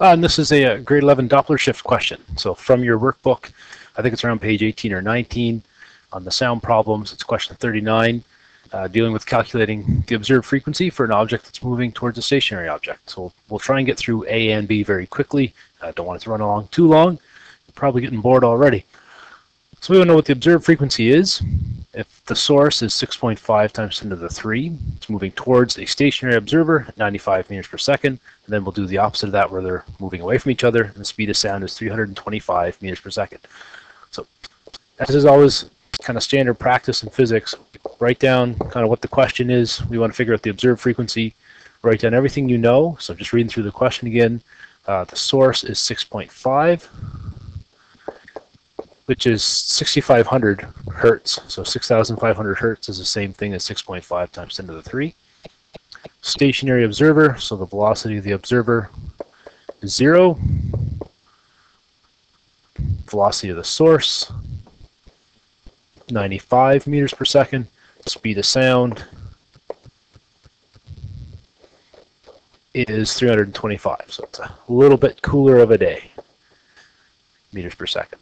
And this is a grade 11 Doppler shift question. So from your workbook, I think it's around page 18 or 19 on the sound problems. It's question 39, dealing with calculating the observed frequency for an object that's moving towards a stationary object. So we'll try and get through A and B very quickly. I don't want it to run along too long. You're probably getting bored already. So we want to know what the observed frequency is. If the source is 6.5 times 10 to the 3, it's moving towards a stationary observer at 95 meters per second, and then we'll do the opposite of that where they're moving away from each other, and the speed of sound is 325 meters per second. So as is always kind of standard practice in physics, write down kind of what the question is. We want to figure out the observed frequency, write down everything you know. So just reading through the question again, the source is 6.5. which is 6,500 hertz. So 6,500 hertz is the same thing as 6.5 times 10 to the 3. Stationary observer, so the velocity of the observer is 0. Velocity of the source, 95 meters per second. Speed of sound is 325. So it's a little bit cooler of a day, meters per second.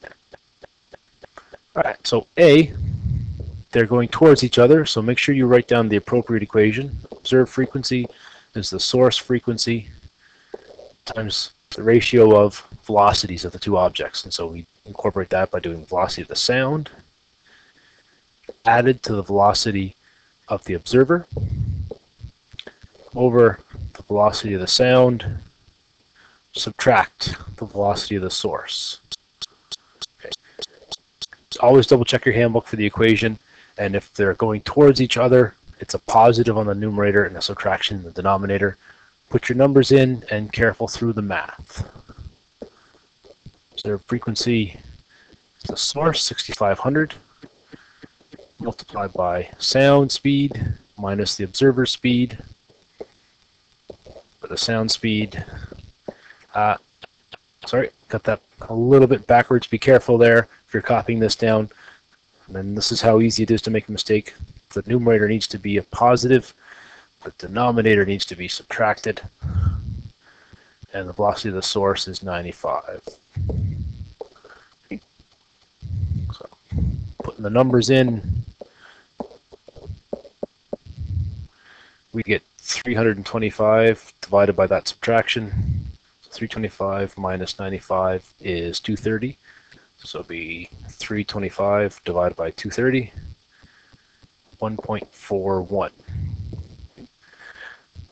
All right, so A, they're going towards each other, so make sure you write down the appropriate equation. Observed frequency is the source frequency times the ratio of velocities of the two objects. And so we incorporate that by doing velocity of the sound added to the velocity of the observer over the velocity of the sound, subtract the velocity of the source. Always double check your handbook for the equation, and if they're going towards each other, it's a positive on the numerator and a subtraction in the denominator. Put your numbers in and careful through the math. So their frequency is the source, 6,500, multiplied by sound speed minus the observer speed. For the sound speed, sorry, got that a little bit backwards. Be careful there if you're copying this down. And then this is how easy it is to make a mistake. The numerator needs to be a positive, the denominator needs to be subtracted, and the velocity of the source is 95. So putting the numbers in, we get 325 divided by that subtraction. 325 minus 95 is 230. So it'll be 325 divided by 230, 1.41.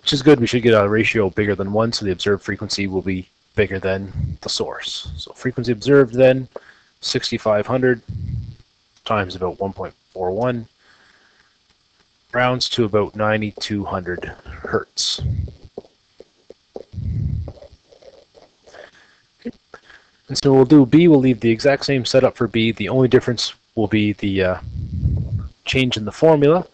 Which is good. We should get a ratio bigger than 1, so the observed frequency will be bigger than the source. So frequency observed then, 6,500 times about 1.41, rounds to about 9,200 hertz. And so we'll do B, we'll leave the exact same setup for B. The only difference will be the change in the formula.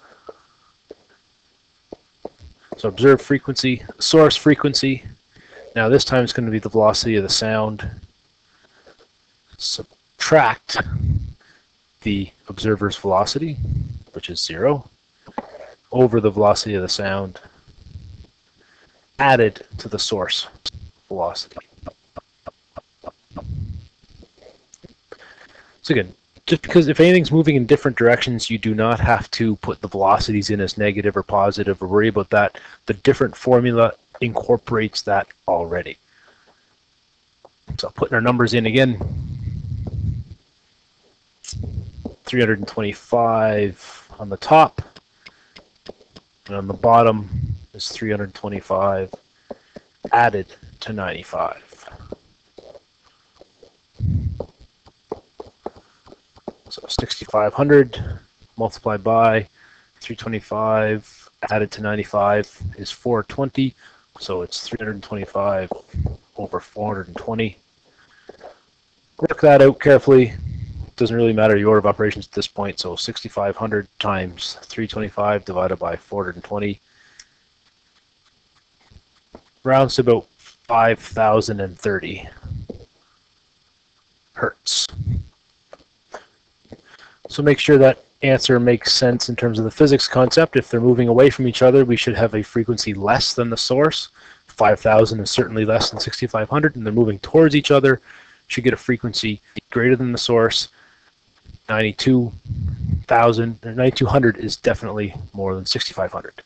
So observed frequency, source frequency. Now this time it's going to be the velocity of the sound. Subtract the observer's velocity, which is 0, over the velocity of the sound, added to the source velocity. So again, just because if anything's moving in different directions, you do not have to put the velocities in as negative or positive or worry about that. The different formula incorporates that already. So putting our numbers in again, 325 on the top, and on the bottom is 325 added to 95. So 6,500 multiplied by 325 added to 95 is 420. So it's 325 over 420. Work that out carefully. Doesn't really matter the order of operations at this point. So 6,500 times 325 divided by 420 rounds to about 5,030 hertz. So make sure that answer makes sense in terms of the physics concept. If they're moving away from each other, we should have a frequency less than the source. 5,000 is certainly less than 6,500, and they're moving towards each other. Should get a frequency greater than the source. 92,000 or 9,200 is definitely more than 6,500.